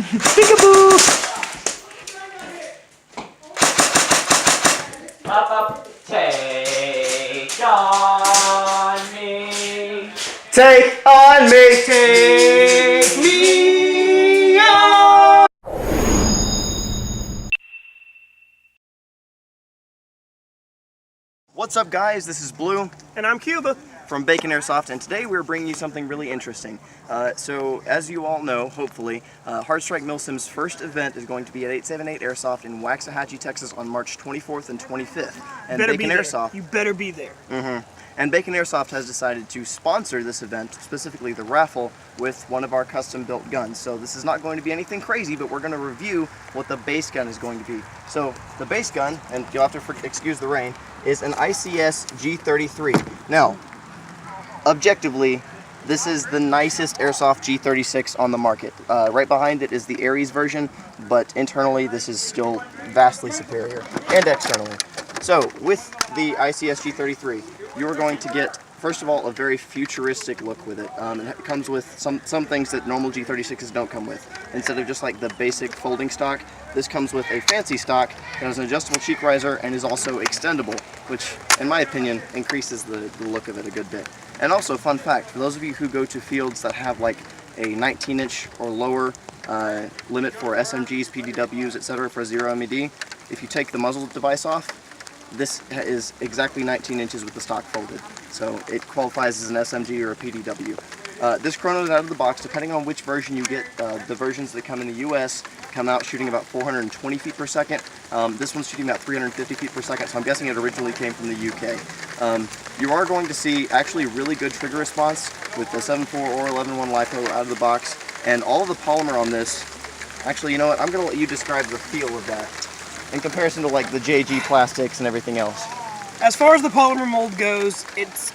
Peekaboo! Up, take on me. Take on me, take me on. What's up, guys? This is Blue. And I'm Cuba. From Bacon Airsoft, and today we're bringing you something really interesting. So, as you all know, hopefully, Hardstrike Milsim's first event is going to be at 878 Airsoft in Waxahachie, Texas on March 24th and 25th. And Bacon Airsoft. You better be there. And Bacon Airsoft has decided to sponsor this event, specifically the raffle, with one of our custom-built guns. So this is not going to be anything crazy, but we're going to review what the base gun is going to be. So the base gun, and you'll have to excuse the rain, is an ICS G33. Now, objectively, this is the nicest Airsoft G36 on the market. Right behind it is the Aries version, but internally this is still vastly superior, and externally. So, with the ICS G33, you're going to get, first of all, a very futuristic look with it. It comes with some things that normal G36s don't come with. Instead of just like the basic folding stock, this comes with a fancy stock that has an adjustable cheek riser and is also extendable, which, in my opinion, increases the look of it a good bit. And also, fun fact, for those of you who go to fields that have like a 19-inch or lower limit for SMGs, PDWs, etc. for 0 MED, if you take the muzzle device off, this is exactly 19 inches with the stock folded. So it qualifies as an SMG or a PDW. This chrono is out of the box. Depending on which version you get, the versions that come in the US come out shooting about 420 feet per second. This one's shooting about 350 feet per second, so I'm guessing it originally came from the UK. You are going to see actually really good trigger response with the 7.4 or 11.1 LiPo out of the box, and all of the polymer on this, actually, you know what, I'm going to let you describe the feel of that in comparison to like the JG plastics and everything else. As far as the polymer mold goes, it's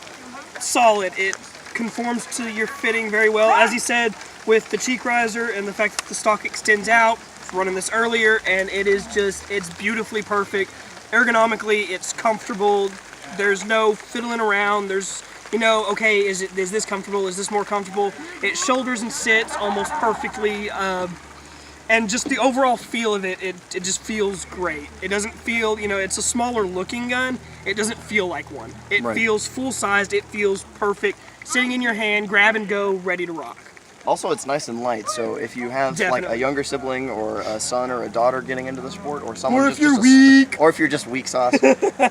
solid. It conforms to your fitting very well. As he said, with the cheek riser and the fact that the stock extends out, running this earlier, and it is just, it's beautifully perfect. Ergonomically, it's comfortable. There's no fiddling around. There's, you know, okay, is this comfortable? Is this more comfortable? It shoulders and sits almost perfectly. And just the overall feel of it, it just feels great. It doesn't feel, you know, it's a smaller looking gun. It doesn't feel like one. It feels full-sized. It feels perfect. Sitting in your hand, grab and go, ready to rock. Also, it's nice and light, so if you have like a younger sibling or a son or a daughter getting into the sport, or someone or if you're just weak sauce,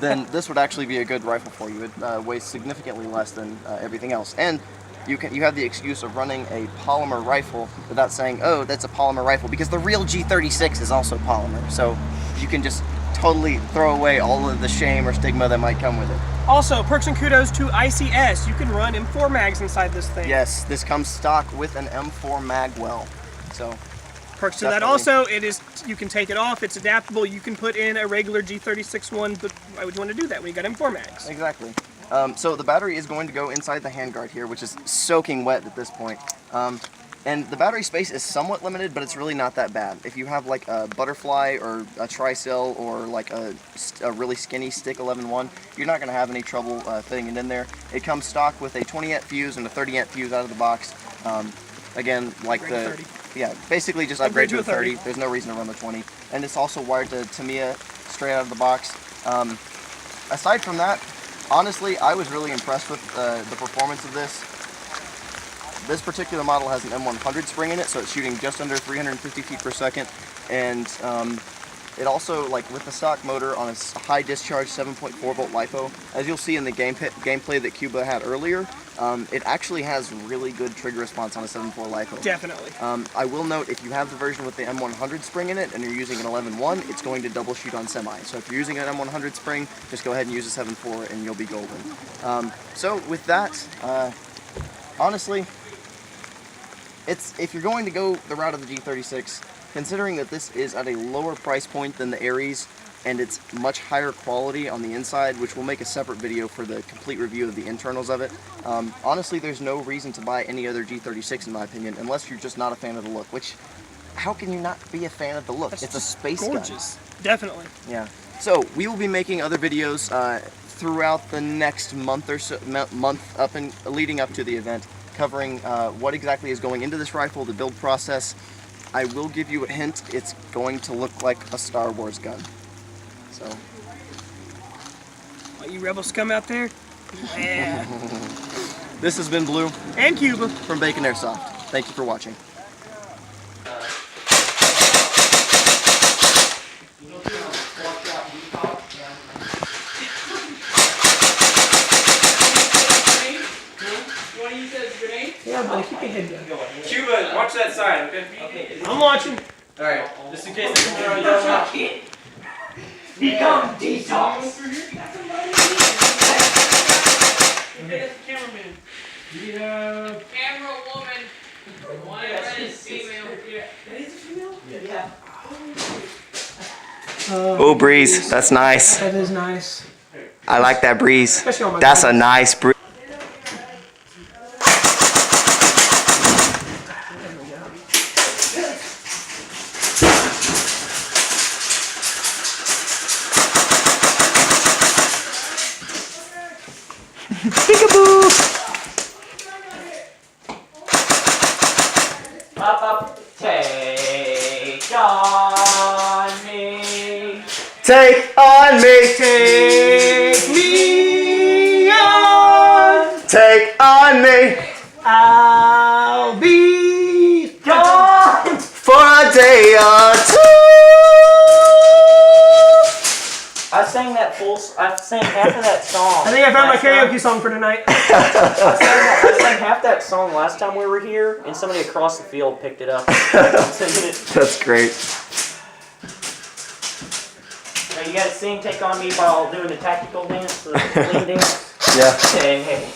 then this would actually be a good rifle for you. It weighs significantly less than everything else, and you have the excuse of running a polymer rifle without saying, oh, that's a polymer rifle, because the real G36 is also polymer, so you can just totally throw away all of the shame or stigma that might come with it. Also, perks and kudos to ICS. You can run M4 mags inside this thing. Yes, this comes stock with an M4 mag well, so perks to that. Also, it is, you can take it off, it's adaptable. You can put in a regular G36 one, but why would you want to do that when you got M4 mags? Exactly. So the battery is going to go inside the handguard here, which is soaking wet at this point. And the battery space is somewhat limited, but it's really not that bad. If you have like a butterfly or a tri-cell or like a really skinny stick 11.1, you're not going to have any trouble fitting it in there. It comes stock with a 20 amp fuse and a 30 amp fuse out of the box. Again, like basically just upgrade to a 30. There's no reason to run the 20. And it's also wired to Tamiya straight out of the box. Aside from that, honestly, I was really impressed with the performance of this. This particular model has an M100 spring in it, so it's shooting just under 350 feet per second, and it also, like with the stock motor on a high discharge 7.4 volt LiPo, as you'll see in the gameplay that Cuba had earlier, it actually has really good trigger response on a 7.4 LiPo. Definitely. I will note, if you have the version with the M100 spring in it and you're using an 11.1, it's going to double shoot on semi. So if you're using an M100 spring, just go ahead and use a 7.4 and you'll be golden. So with that, honestly, if you're going to go the route of the G36, considering that this is at a lower price point than the Aries, and it's much higher quality on the inside, which we'll make a separate video for the complete review of the internals of it, honestly, there's no reason to buy any other G36 in my opinion, unless you're just not a fan of the look, which, how can you not be a fan of the look? It's a space gun. Gorgeous. Definitely. Yeah. So, we will be making other videos throughout the next month or so, leading up to the event, covering what exactly is going into this rifle, the build process, I will give you a hint. It's going to look like a Star Wars gun. So. All you rebel scum out there? Yeah. This has been Blue And Cuba. from Bacon Airsoft. Thank you for watching. Yeah, buddy, keep your head down. Cuba, watch that side, okay? I'm watching. Alright, just in case they come around, you don't know. Become detox. Cameraman. Camera woman. One is female. That is a female? Yeah. Oh, breeze. That's nice. That is nice. I like that breeze. Especially on my That's a nice breeze. Peekaboo! Up, take on me. Take on me. Take me on. Take on me. I'll be Gone. For a day or two. I sang that I sang half of that song. I think I found my last time. karaoke song for tonight. I sang half that song last time we were here, and somebody across the field picked it up. I'm singing it. That's great. Now you gotta sing "Take on Me" while doing the tactical dance, the lean dance. Yeah. Hey.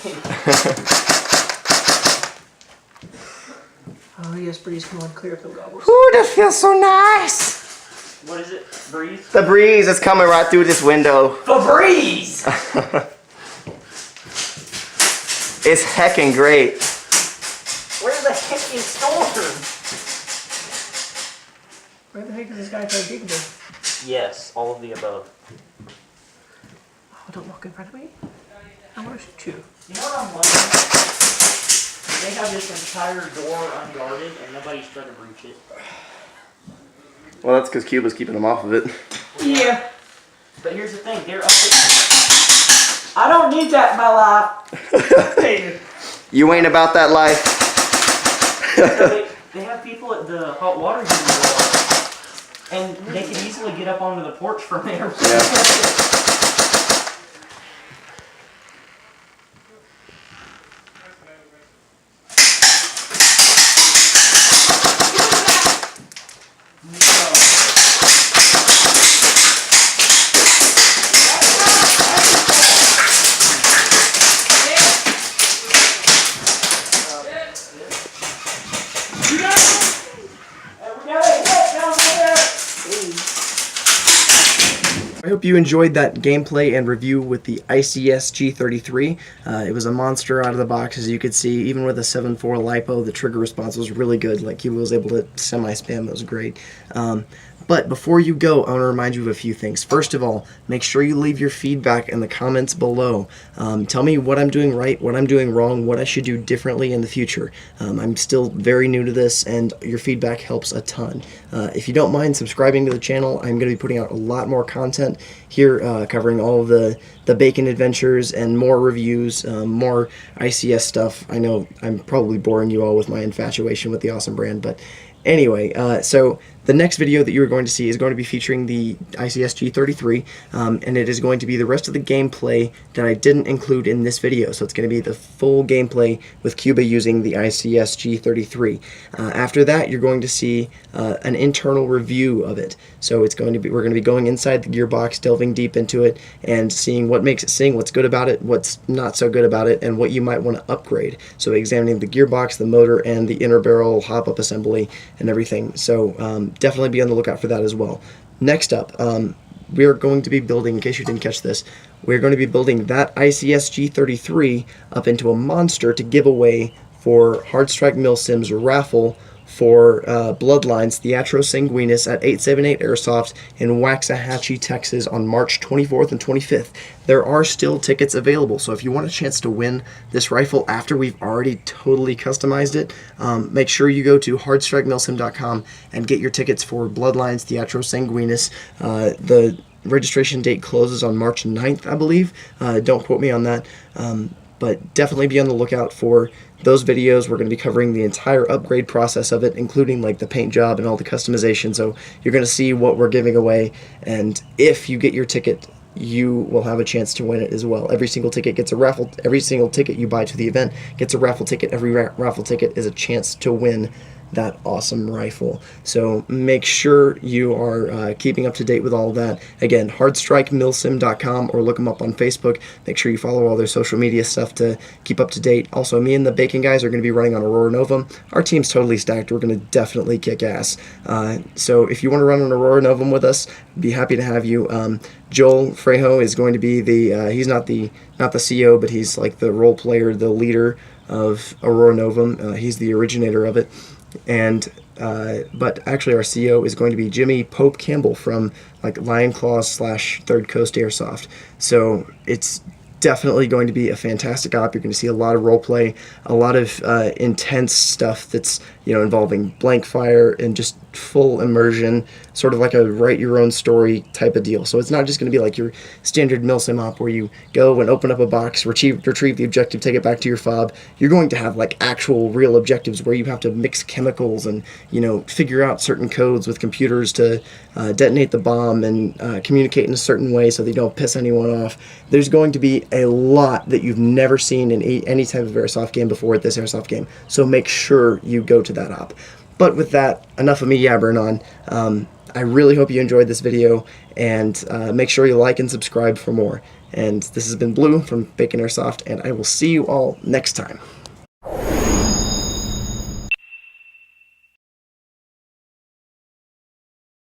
Oh yes, breeze, come on, clear up the goggles. Ooh, that feels so nice. What is it? Breeze? The breeze is coming right through this window. Febreze! It's heckin' great. Where's the heckin' storm? Where the heck is this guy trying to dig me? Yes, all of the above. Oh, don't walk in front of me. I want to shoot you. You know what I'm wondering? They have this entire door unguarded and nobody's trying to breach it. Well, that's because Cuba's keeping them off of it. Yeah. But here's the thing, they're up to... I don't need that in my life. Hey. You ain't about that life. So they have people at the hot water heater, and they can easily get up onto the porch from there. I hope you enjoyed that gameplay and review with the ICS G33. It was a monster out of the box, as you could see. Even with a 7.4 LiPo, the trigger response was really good. Like, Cuba was able to semi-spam. It was great. But before you go, I want to remind you of a few things. First of all, make sure you leave your feedback in the comments below. Tell me what I'm doing right, what I'm doing wrong, what I should do differently in the future. I'm still very new to this, and your feedback helps a ton. If you don't mind subscribing to the channel, I'm going to be putting out a lot more content here, covering all of the bacon adventures and more reviews, more ICS stuff. I know I'm probably boring you all with my infatuation with the Awesome brand, but anyway, so the next video that you're going to see is going to be featuring the ICS G33, and it is going to be the rest of the gameplay that I didn't include in this video. So it's going to be the full gameplay with Cuba using the ICS G33. After that, you're going to see an internal review of it. So it's going to be, we're going to be going inside the gearbox, delving deep into it, and seeing what makes it sing, what's good about it, what's not so good about it, and what you might want to upgrade. So examining the gearbox, the motor, and the inner barrel hop-up assembly and everything. So definitely be on the lookout for that as well. Next up, we are going to be building, in case you didn't catch this, we're going to be building that ICS G33 up into a monster to give away for Hard Strike Milsims raffle for Bloodlines Theatro Sanguinis at 878 Airsoft in Waxahachie, Texas on March 24th and 25th. There are still tickets available, so if you want a chance to win this rifle after we've already totally customized it, make sure you go to hardstrikemilsim.com and get your tickets for Bloodlines Theatro Sanguinis. The registration date closes on March 9th, I believe. Don't quote me on that. But definitely be on the lookout for those videos. We're going to be covering the entire upgrade process of it, including like the paint job and all the customization. So you're going to see what we're giving away, and if you get your ticket, you will have a chance to win it as well. Every single ticket gets a raffle. Every single ticket you buy to the event gets a raffle ticket. Every raffle ticket is a chance to win that awesome rifle. So make sure you are keeping up to date with all of that. Again, hardstrikemilsim.com, or look them up on Facebook. Make sure you follow all their social media stuff to keep up to date. Also, me and the Bacon guys are going to be running on Aurora Novum. Our team's totally stacked. We're going to definitely kick ass. So if you want to run on Aurora Novum with us, be happy to have you. Joel Frejo is going to be the he's not the CEO, but he's like the role player, the leader of Aurora Novum. He's the originator of it. And but actually our CEO is going to be Jimmy Pope Campbell from like Lion Claws / Third Coast Airsoft. So it's definitely going to be a fantastic op. You're going to see a lot of role play, a lot of intense stuff that's, you know, involving blank fire and just full immersion, sort of like a write your own story type of deal. So it's not just going to be like your standard milsim op where you go and open up a box, retrieve the objective, take it back to your fob. You're going to have like actual real objectives where you have to mix chemicals and, you know, figure out certain codes with computers to detonate the bomb and communicate in a certain way so they don't piss anyone off. There's going to be a lot that you've never seen in any type of airsoft game before at this airsoft game. So make sure you go to that op. But with that, enough of me yabbering on. I really hope you enjoyed this video, and make sure you like and subscribe for more. And this has been Blue from Bacon Airsoft, and I will see you all next time.